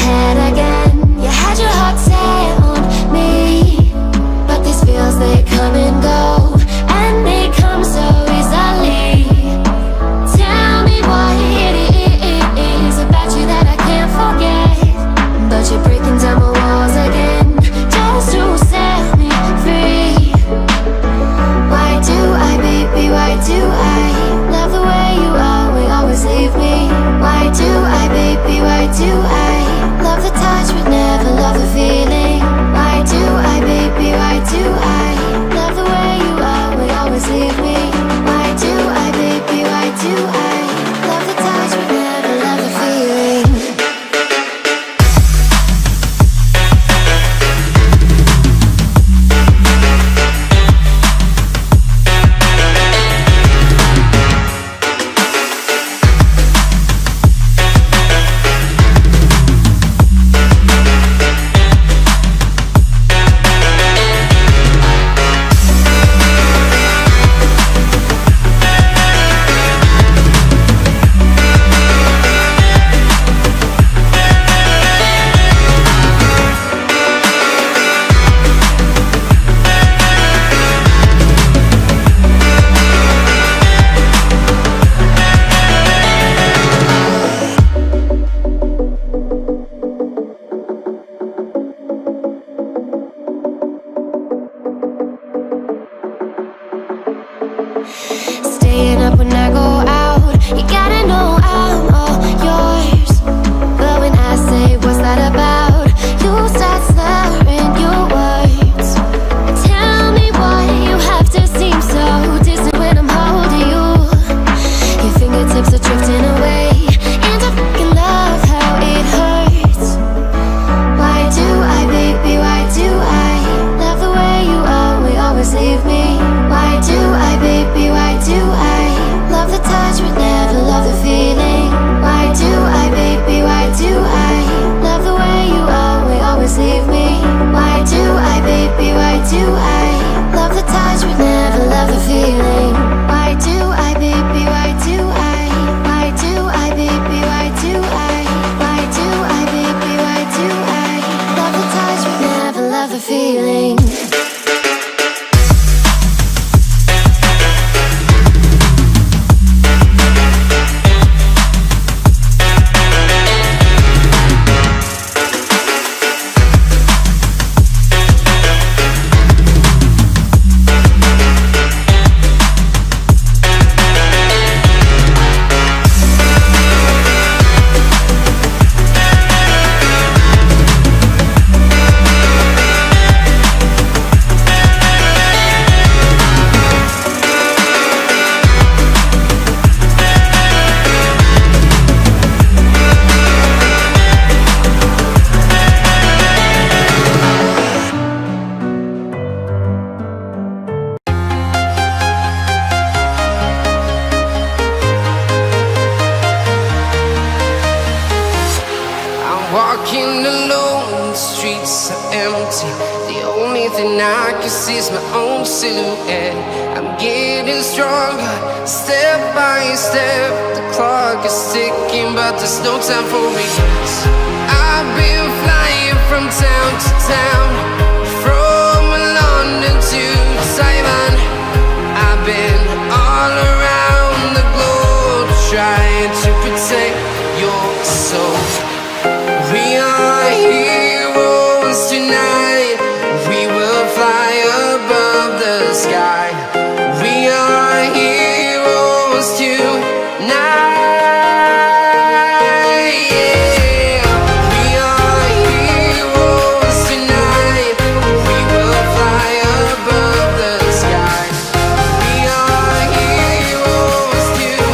head again. You had your heart set on me, but these feels, they come and go, and they come so easily. Tell me what it is about you that I can't forget, but you're breaking down my walls again, just to set me free. Why do I, baby, why do I love the way you always leave me? Why do I, baby, why do I love the touch but never love the feeling? Why do I, baby, why do I love the way you always leave me? Why do I, baby, why do I love the touch but never love the feeling? Staying up when I go out, you gotta know I'm all yours. But when I say what's that about, you start slurring your words. Tell me why you have to seem so distant when I'm holding you. Your fingertips are drifting away, and I fucking love how it hurts. Why do I, baby, why do I love the way you always leave me? Why do I, baby, why do I love the touch but never love the feeling? Why do I, baby, why do I love the way you always leave me? Why do I, baby, why do I love the touch but never love the feeling? Why do I, baby, why do I? Why do I, baby, why do I? Why do I, baby, why do I love the touch but never love the feeling? Walking alone, the streets are empty. The only thing I can see is my own silhouette. I'm getting stronger, step by step. The clock is ticking, but there's no time for regrets. I've been flying from town to town, from London to Taiwan. I've been all around the globe, trying to protect your soul. We are heroes tonight. We will fly above the sky. We are heroes tonight. Yeah. We are heroes tonight. We will fly above the sky. We are heroes tonight.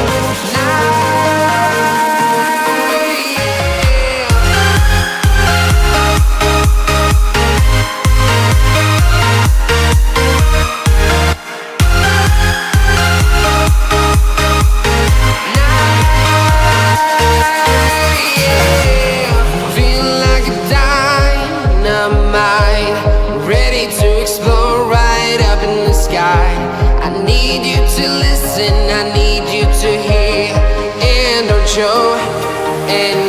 I need you to hear and don't show. And